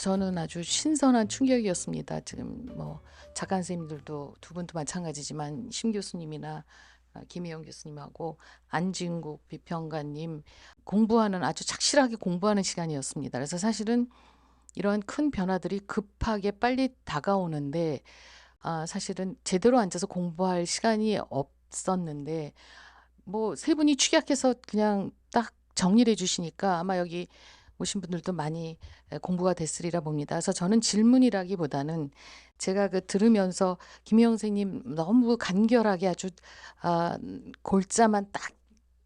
저는 아주 신선한 충격이었습니다. 지금 뭐 작가 선생님들도 두 분도 마찬가지지만 심 교수님이나 김희영 교수님하고 안진국 비평가님 공부하는 아주 착실하게 공부하는 시간이었습니다. 그래서 사실은 이런 큰 변화들이 급하게 빨리 다가오는데 사실은 제대로 앉아서 공부할 시간이 없었는데 뭐 세 분이 축약해서 그냥 딱 정리를 해주시니까 아마 여기 오신 분들도 많이 공부가 됐으리라 봅니다. 그래서 저는 질문이라기보다는 제가 들으면서 김희영 선생님 너무 간결하게 아주 골자만 딱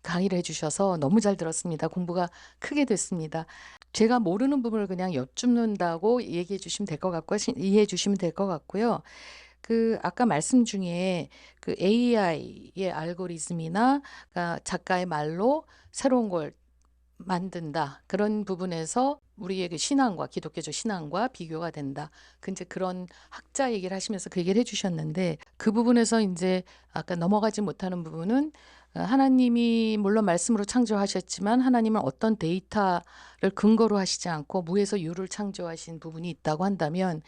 강의를 해주셔서 너무 잘 들었습니다. 공부가 크게 됐습니다. 제가 모르는 부분을 그냥 여쭙는다고 얘기해 주시면 될 것 같고요. 이해해 주시면 될 것 같고요. 아까 말씀 중에 AI의 알고리즘이나 작가의 말로 새로운 걸 만든다. 그런 부분에서 우리의 신앙과 기독교적 신앙과 비교가 된다. 이제 그런 학자 얘기를 하시면서 그 얘기를 해주셨는데 그 부분에서 이제 아까 넘어가지 못하는 부분은 하나님이 물론 말씀으로 창조하셨지만 하나님은 어떤 데이터를 근거로 하시지 않고 무에서 유를 창조하신 부분이 있다고 한다면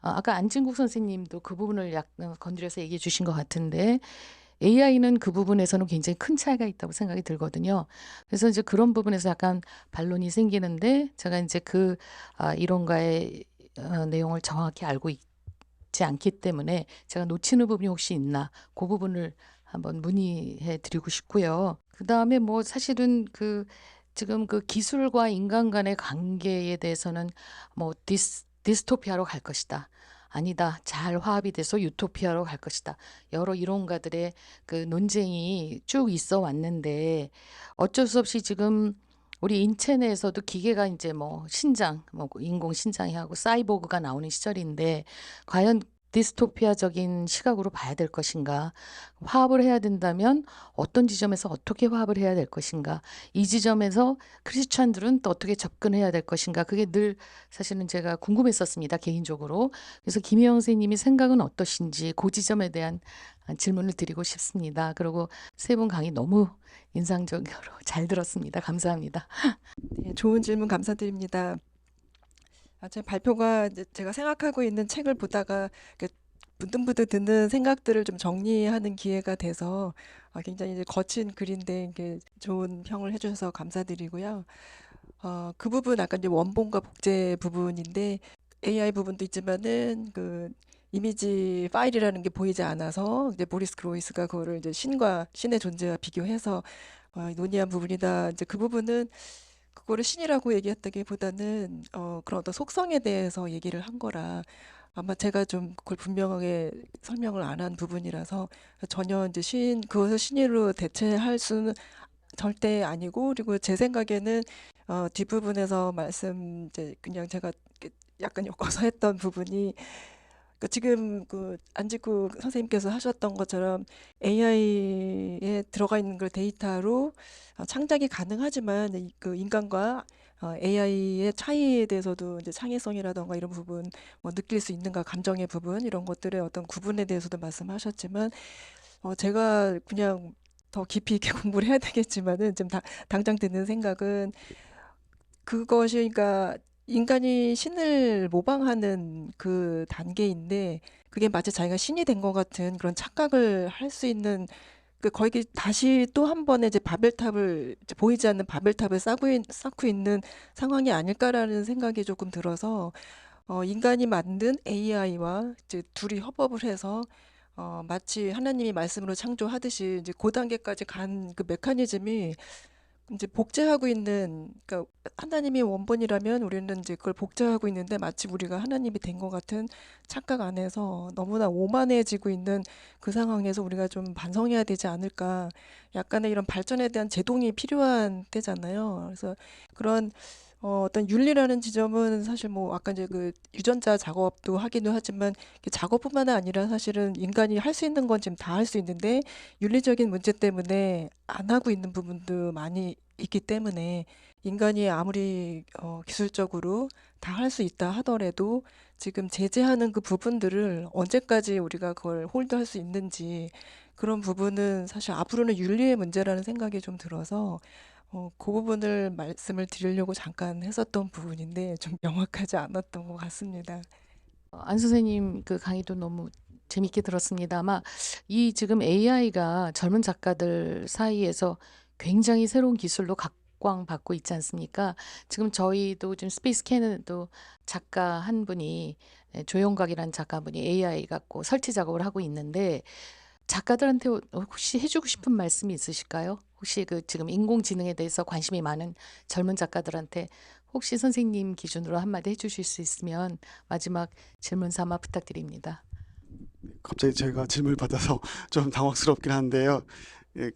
아까 안진국 선생님도 그 부분을 약간 건드려서 얘기해 주신 것 같은데 AI는 그 부분에서는 굉장히 큰 차이가 있다고 생각이 들거든요. 그래서 이제 그런 부분에서 약간 반론이 생기는데 제가 이제 이론가의 내용을 정확히 알고 있지 않기 때문에 제가 놓치는 부분이 혹시 있나 그 부분을 한번 문의해 드리고 싶고요. 그 다음에 뭐 사실은 지금 기술과 인간 간의 관계에 대해서는 뭐 디스토피아로 갈 것이다. 아니다. 잘 화합이 돼서 유토피아로 갈 것이다. 여러 이론가들의 논쟁이 쭉 있어 왔는데 어쩔 수 없이 지금 우리 인체 내에서도 기계가 이제 뭐 신장, 뭐 인공 신장이 하고 사이보그가 나오는 시절인데 과연 디스토피아적인 시각으로 봐야 될 것인가? 화합을 해야 된다면 어떤 지점에서 어떻게 화합을 해야 될 것인가? 이 지점에서 크리스찬들은 또 어떻게 접근해야 될 것인가? 그게 늘 사실은 제가 궁금했었습니다. 개인적으로. 그래서 김혜영 선생님이 생각은 어떠신지 그 지점에 대한 질문을 드리고 싶습니다. 그리고 세 분 강의 너무 인상적으로 잘 들었습니다. 감사합니다. 네, 좋은 질문 감사드립니다. 제 발표가 이제 제가 생각하고 있는 책을 보다가 이렇게 문득문득 드는 생각들을 좀 정리하는 기회가 돼서 굉장히 이제 거친 글인데 이게 좋은 평을 해주셔서 감사드리고요. 그 부분 아까 이제 원본과 복제 부분인데 AI 부분도 있지만은 이미지 파일이라는 게 보이지 않아서 이제 보리스 그로이스가 그거를 이제 신과 신의 존재와 비교해서 논의한 부분이다. 이제 그 부분은 그거를 신이라고 얘기했다기보다는 그런 어떤 속성에 대해서 얘기를 한 거라 아마 제가 좀 그걸 분명하게 설명을 안 한 부분이라서 전혀 이제 그것을 신으로 대체할 수는 절대 아니고, 그리고 제 생각에는 뒷부분에서 말씀 이제 그냥 제가 이렇게 약간 엮어서 했던 부분이 지금 안직구 선생님께서 하셨던 것처럼 AI에 들어가 있는 그 데이터로 창작이 가능하지만 인간과 AI의 차이에 대해서도 이제 창의성이라던가 이런 부분, 뭐 느낄 수 있는가, 감정의 부분 이런 것들의 어떤 구분에 대해서도 말씀하셨지만 제가 그냥 더 깊이 있게 공부를 해야 되겠지만은 지금 당장 드는 생각은 그것이 그러니까 인간이 신을 모방하는 그 단계인데 그게 마치 자기가 신이 된 것 같은 그런 착각을 할 수 있는 거의 다시 또 한 번의 이제 바벨탑을 이제 보이지 않는 바벨탑을 쌓고 있는 상황이 아닐까라는 생각이 조금 들어서 인간이 만든 AI와 이제 둘이 협업을 해서 마치 하나님이 말씀으로 창조하듯이 이제 그 단계까지 간 그 메커니즘이 이제 복제하고 있는, 그러니까 하나님이 원본이라면 우리는 이제 그걸 복제하고 있는데 마치 우리가 하나님이 된 것 같은 착각 안에서 너무나 오만해지고 있는 그 상황에서 우리가 좀 반성해야 되지 않을까. 약간의 이런 발전에 대한 제동이 필요한 때잖아요. 그래서 그런 어떤 윤리라는 지점은 사실 뭐 아까 이제 유전자 작업도 하기도 하지만 작업뿐만 아니라 사실은 인간이 할 수 있는 건 지금 다 할 수 있는데 윤리적인 문제 때문에 안 하고 있는 부분도 많이 있기 때문에 인간이 아무리 기술적으로 다 할 수 있다 하더라도 지금 제재하는 그 부분들을 언제까지 우리가 그걸 홀드할 수 있는지, 그런 부분은 사실 앞으로는 윤리의 문제라는 생각이 좀 들어서 그 부분을 말씀을 드리려고 잠깐 했었던 부분인데 좀 명확하지 않았던 것 같습니다. 안 선생님 그 강의도 너무 재밌게 들었습니다. 아마 이 지금 AI가 젊은 작가들 사이에서 굉장히 새로운 기술로 각광받고 있지 않습니까? 지금 저희도 지금 스페이스 캐는도 작가 한 분이 조영각이라는 작가분이 AI 갖고 설치 작업을 하고 있는데 작가들한테 혹시 해주고 싶은 말씀이 있으실까요? 혹시 그 지금 인공지능에 대해서 관심이 많은 젊은 작가들한테 혹시 선생님 기준으로 한마디 해주실 수 있으면 마지막 질문 삼아 부탁드립니다. 갑자기 제가 질문을 받아서 좀 당황스럽긴 한데요. 예,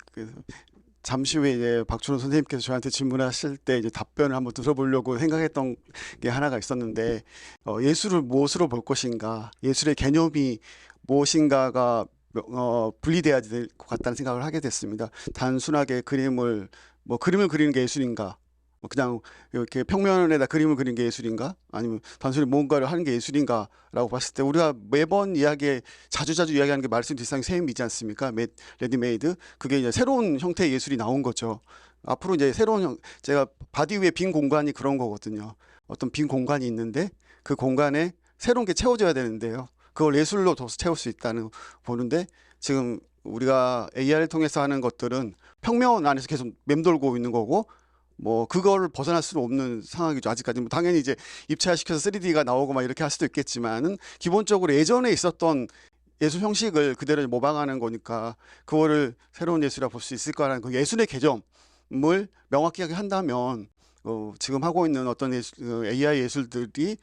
잠시 후에 이제 박준호 선생님께서 저한테 질문하실 때 이제 답변을 한번 들어보려고 생각했던 게 하나가 있었는데, 예술을 무엇으로 볼 것인가, 예술의 개념이 무엇인가가 분리돼야 될 것 같다는 생각을 하게 됐습니다. 단순하게 그림을 그리는 게 예술인가? 그냥 이렇게 평면에다 그림을 그리는 게 예술인가? 아니면 단순히 뭔가를 하는 게 예술인가라고 봤을 때 우리가 매번 자주자주 이야기하는 게 말씀 뒷상이 셈이지 않습니까? 레디메이드. 그게 이제 새로운 형태의 예술이 나온 거죠. 앞으로 이제 제가 바디 위에 빈 공간이 그런 거거든요. 어떤 빈 공간이 있는데 그 공간에 새로운 게 채워져야 되는데요. 그걸 예술로 더 채울 수 있다는 보는데, 지금 우리가 AI를 통해서 하는 것들은 평면 안에서 계속 맴돌고 있는 거고, 그거를 벗어날 수는 없는 상황이죠. 아직까지 당연히 이제 입체화시켜서 3D가 나오고 막 이렇게 할 수도 있겠지만은, 기본적으로 예전에 있었던 예술 형식을 그대로 모방하는 거니까 그거를 새로운 예술이라 볼 수 있을 거라는 그 예술의 개념을 명확히 한다면, 지금 하고 있는 어떤 AI 예술들이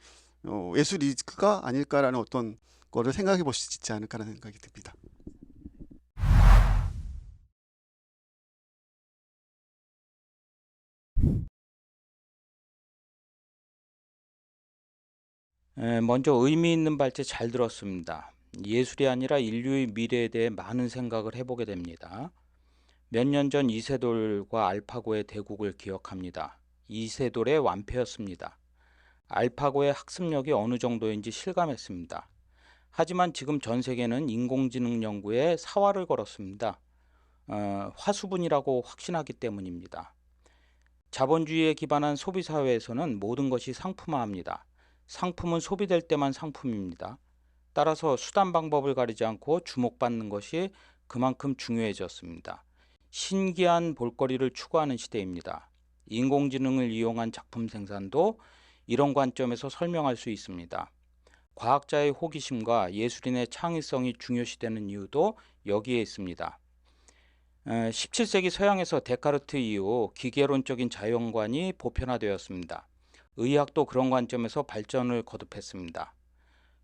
예술이가 아닐까라는 어떤 거를 생각해 볼 수 있지 않을까라는 생각이 듭니다. 먼저 의미 있는 발제 잘 들었습니다. 예술이 아니라 인류의 미래에 대해 많은 생각을 해보게 됩니다. 몇 년 전 이세돌과 알파고의 대국을 기억합니다. 이세돌의 완패였습니다. 알파고의 학습력이 어느 정도인지 실감했습니다. 하지만 지금 전 세계는 인공지능 연구에 사활을 걸었습니다. 화수분이라고 확신하기 때문입니다. 자본주의에 기반한 소비사회에서는 모든 것이 상품화합니다. 상품은 소비될 때만 상품입니다. 따라서 수단 방법을 가리지 않고 주목받는 것이 그만큼 중요해졌습니다. 신기한 볼거리를 추구하는 시대입니다. 인공지능을 이용한 작품 생산도 이런 관점에서 설명할 수 있습니다. 과학자의 호기심과 예술인의 창의성이 중요시되는 이유도 여기에 있습니다. 17세기 서양에서 데카르트 이후 기계론적인 자연관이 보편화되었습니다. 의학도 그런 관점에서 발전을 거듭했습니다.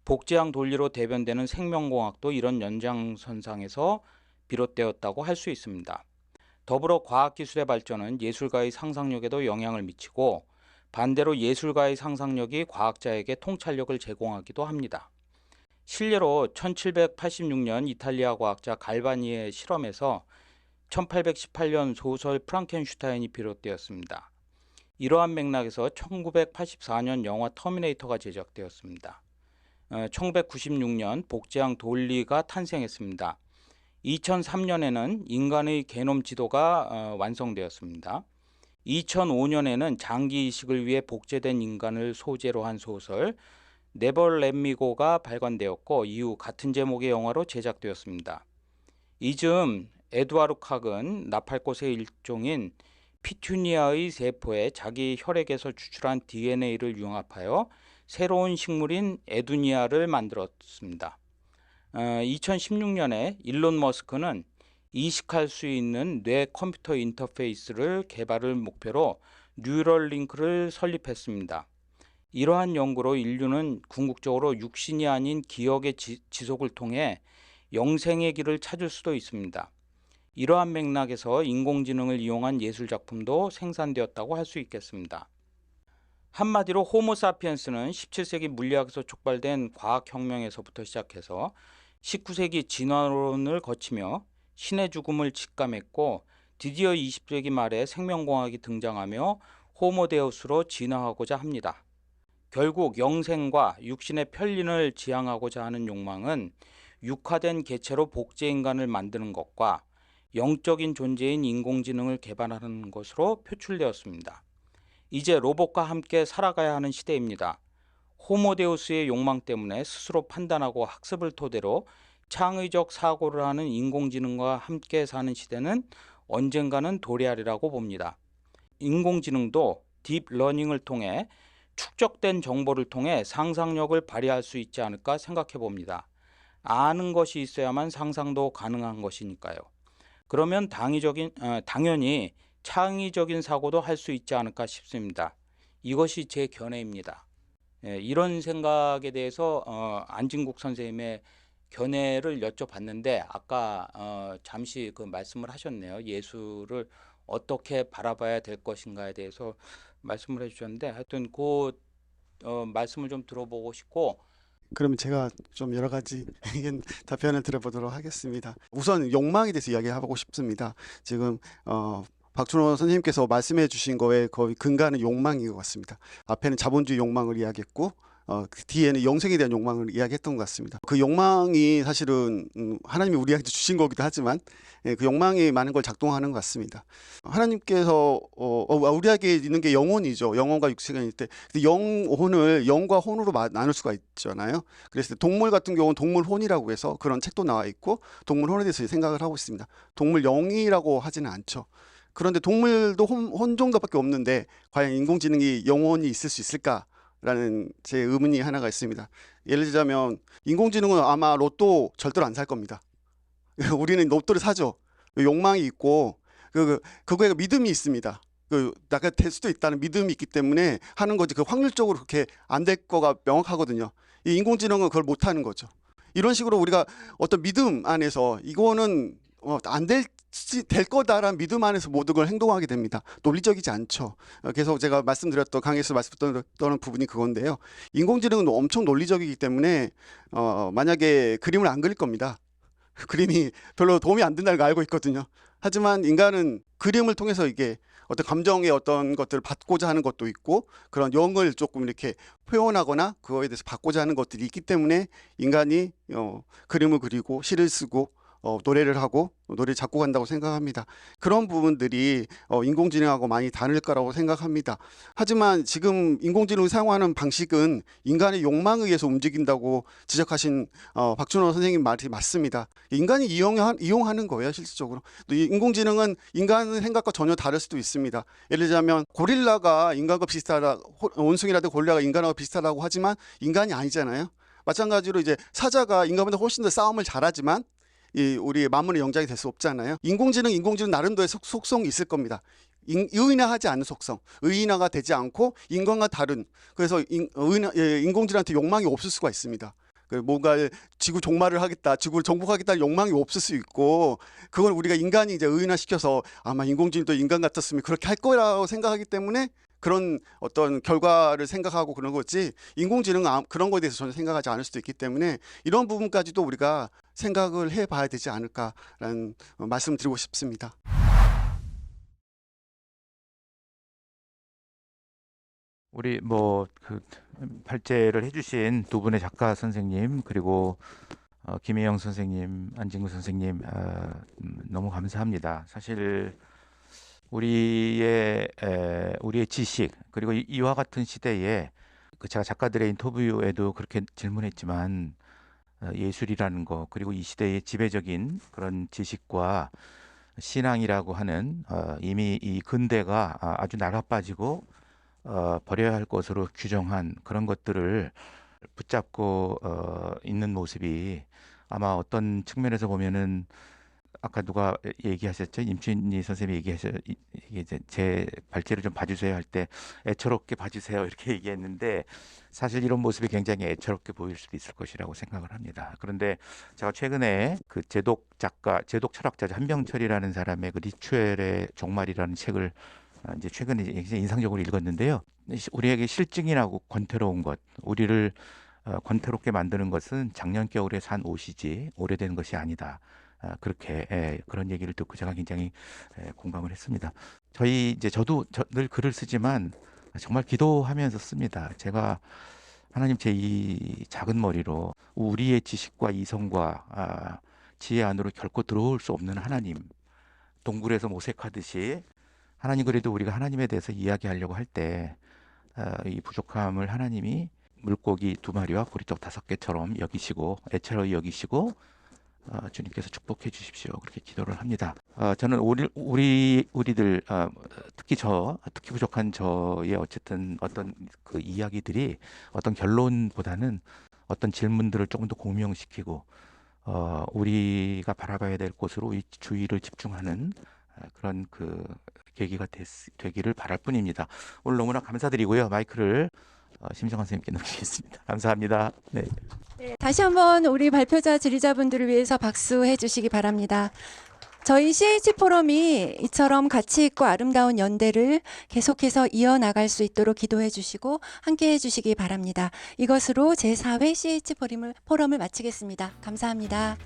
복제형 논리로 대변되는 생명공학도 이런 연장선상에서 비롯되었다고 할 수 있습니다. 더불어 과학기술의 발전은 예술가의 상상력에도 영향을 미치고, 반대로 예술가의 상상력이 과학자에게 통찰력을 제공하기도 합니다. 실례로 1786년 이탈리아 과학자 갈바니의 실험에서 1818년 소설 프랑켄슈타인이 비롯되었습니다. 이러한 맥락에서 1984년 영화 터미네이터가 제작되었습니다. 1996년 복제형 돌리가 탄생했습니다. 2003년에는 인간의 게놈 지도가 완성되었습니다. 2005년에는 장기 이식을 위해 복제된 인간을 소재로 한 소설 네버 렛 미 고가 발간되었고, 이후 같은 제목의 영화로 제작되었습니다. 이즈음 에드와르 칵은 나팔꽃의 일종인 피투니아의 세포에 자기 혈액에서 추출한 DNA를 융합하여 새로운 식물인 에두니아를 만들었습니다. 2016년에 일론 머스크는 이식할 수 있는 뇌 컴퓨터 인터페이스를 개발을 목표로 뉴럴링크를 설립했습니다. 이러한 연구로 인류는 궁극적으로 육신이 아닌 기억의 지속을 통해 영생의 길을 찾을 수도 있습니다. 이러한 맥락에서 인공지능을 이용한 예술작품도 생산되었다고 할 수 있겠습니다. 한마디로 호모사피엔스는 17세기 물리학에서 촉발된 과학혁명에서부터 시작해서 19세기 진화론을 거치며 신의 죽음을 직감했고, 드디어 20세기 말에 생명공학이 등장하며 호모데우스로 진화하고자 합니다. 결국 영생과 육신의 편린을 지향하고자 하는 욕망은 육화된 개체로 복제인간을 만드는 것과 영적인 존재인 인공지능을 개발하는 것으로 표출되었습니다. 이제 로봇과 함께 살아가야 하는 시대입니다. 호모데우스의 욕망 때문에 스스로 판단하고 학습을 토대로 창의적 사고를 하는 인공지능과 함께 사는 시대는 언젠가는 도래하리라고 봅니다. 인공지능도 딥러닝을 통해 축적된 정보를 통해 상상력을 발휘할 수 있지 않을까 생각해 봅니다. 아는 것이 있어야만 상상도 가능한 것이니까요. 그러면 당연히 창의적인 사고도 할 수 있지 않을까 싶습니다. 이것이 제 견해입니다. 이런 생각에 대해서 안진국 선생님의 견해를 여쭤봤는데 아까 잠시 그 말씀을 하셨네요. 예술을 어떻게 바라봐야 될 것인가에 대해서 말씀을 해주셨는데 하여튼 그 말씀을 좀 들어보고 싶고 그러면 제가 좀 여러 가지 답변을 드려보도록 하겠습니다. 우선 욕망에 대해서 이야기하고 싶습니다. 지금 박준호 선생님께서 말씀해 주신 거에 거의 근간은 욕망인 것 같습니다. 앞에는 자본주의 욕망을 이야기했고 그 뒤에는 영생에 대한 욕망을 이야기했던 것 같습니다. 그 욕망이 사실은 하나님이 우리한테 주신 거기도 하지만 그 욕망이 많은 걸 작동하는 것 같습니다. 하나님께서 우리에게 있는 게 영혼이죠. 영혼과 육체가 있을 때 영혼을 영과 혼으로 나눌 수가 있잖아요. 그래서 동물 같은 경우는 동물혼이라고 해서 그런 책도 나와 있고 동물혼에 대해서 생각을 하고 있습니다. 동물 영이라고 하지는 않죠. 그런데 동물도 혼 정도밖에 없는데 과연 인공지능이 영혼이 있을 수 있을까? 라는 제 의문이 하나가 있습니다. 예를 들자면 인공지능은 아마 로또 절대로 안 살 겁니다. 우리는 로또를 사죠. 욕망이 있고 그거에 믿음이 있습니다. 나가 될 수도 있다는 믿음이 있기 때문에 하는 거지. 그 확률적으로 그렇게 안 될 거가 명확하거든요. 이 인공지능은 그걸 못 하는 거죠. 이런 식으로 우리가 어떤 믿음 안에서 이거는 될 거다라는 믿음 안에서 모든 걸 행동하게 됩니다. 논리적이지 않죠. 계속 제가 강의에서 말씀드렸던 부분이 그건데요. 인공지능은 엄청 논리적이기 때문에 만약에 그림을 안 그릴 겁니다. 그림이 별로 도움이 안 된다는 걸 알고 있거든요. 하지만 인간은 그림을 통해서 이게 어떤 감정의 어떤 것들을 받고자 하는 것도 있고 그런 영을 조금 이렇게 표현하거나 그거에 대해서 받고자 하는 것들이 있기 때문에 인간이 그림을 그리고 시를 쓰고 노래를 하고 노래를 작곡한다고 생각합니다. 그런 부분들이 인공지능하고 많이 다를 거라고 생각합니다. 하지만 지금 인공지능을 사용하는 방식은 인간의 욕망에 의해서 움직인다고 지적하신 박준호 선생님 말이 맞습니다. 인간이 이용하는 거예요, 실질적으로. 또 이 인공지능은 인간의 생각과 전혀 다를 수도 있습니다. 예를 들자면 고릴라가 인간과 비슷하다, 원숭이라도 고릴라가 인간하고 비슷하다고 하지만 인간이 아니잖아요. 마찬가지로 이제 사자가 인간보다 훨씬 더 싸움을 잘하지만 우리 만물의 영장이 될 수 없잖아요. 인공지능 나름대로의 속성이 있을 겁니다. 의인화하지 않는 속성, 의인화가 되지 않고 인간과 다른. 그래서 인공지능한테 욕망이 없을 수가 있습니다. 뭔가 지구 종말을 하겠다, 지구를 정복하겠다는 욕망이 없을 수 있고, 그걸 우리가 인간이 이제 의인화시켜서 아마 인공지능도 인간 같았으면 그렇게 할 거라고 생각하기 때문에 그런 어떤 결과를 생각하고 그런 거지, 인공지능은 그런 거에 대해서 전혀 생각하지 않을 수도 있기 때문에 이런 부분까지도 우리가 생각을 해봐야 되지 않을까라는 말씀을 드리고 싶습니다. 우리 그 발제를 해주신 두 분의 작가 선생님 그리고 김혜영 선생님, 안진구 선생님 너무 감사합니다. 사실 우리의 지식 그리고 이와 같은 시대에 제가 작가들의 인터뷰에도 그렇게 질문했지만 예술이라는 거 그리고 이 시대의 지배적인 그런 지식과 신앙이라고 하는 이미 이 근대가 아주 나가빠지고 버려야 할 것으로 규정한 그런 것들을 붙잡고 있는 모습이 아마 어떤 측면에서 보면은 아까 누가 얘기하셨죠? 임춘희 선생님이 이게 제 발제를 좀 봐주세요 할 때 애처롭게 봐주세요 이렇게 얘기했는데 사실 이런 모습이 굉장히 애처롭게 보일 수도 있을 것이라고 생각을 합니다. 그런데 제가 최근에 그 제독 철학자 한병철이라는 사람의 그 리추엘의 종말이라는 책을 이제 최근에 굉장히 인상적으로 읽었는데요. 우리에게 실증이라고 권태로운 것, 우리를 권태롭게 만드는 것은 작년 겨울에 산 옷이지 오래된 것이 아니다. 그렇게 그런 얘기를 듣고 제가 굉장히 공감을 했습니다. 저도 늘 글을 쓰지만 정말 기도하면서 씁니다. 제가 하나님 제 이 작은 머리로 우리의 지식과 이성과 지혜 안으로 결코 들어올 수 없는 하나님, 동굴에서 모색하듯이 하나님 그래도 우리가 하나님에 대해서 이야기하려고 할 때 이 부족함을 하나님이 물고기 2마리와 보리떡 5개처럼 여기시고 애처로이 여기시고 주님께서 축복해 주십시오. 그렇게 기도를 합니다. 저는 우리들 특히 부족한 저의 어쨌든 어떤 그 이야기들이 어떤 결론보다는 어떤 질문들을 조금 더 공명시키고 우리가 바라봐야 될 곳으로 이 주의를 집중하는 그런 그 계기가 되기를 바랄 뿐입니다. 오늘 너무나 감사드리고요. 마이크를 심정환 선생님께 넘기겠습니다. 감사합니다. 네. 네, 다시 한번 우리 발표자 지리자분들을 위해서 박수해 주시기 바랍니다. 저희 CH 포럼이 이처럼 가치 있고 아름다운 연대를 계속해서 이어나갈 수 있도록 기도해 주시고 함께 해 주시기 바랍니다. 이것으로 제4회 CH 포럼을 마치겠습니다. 감사합니다.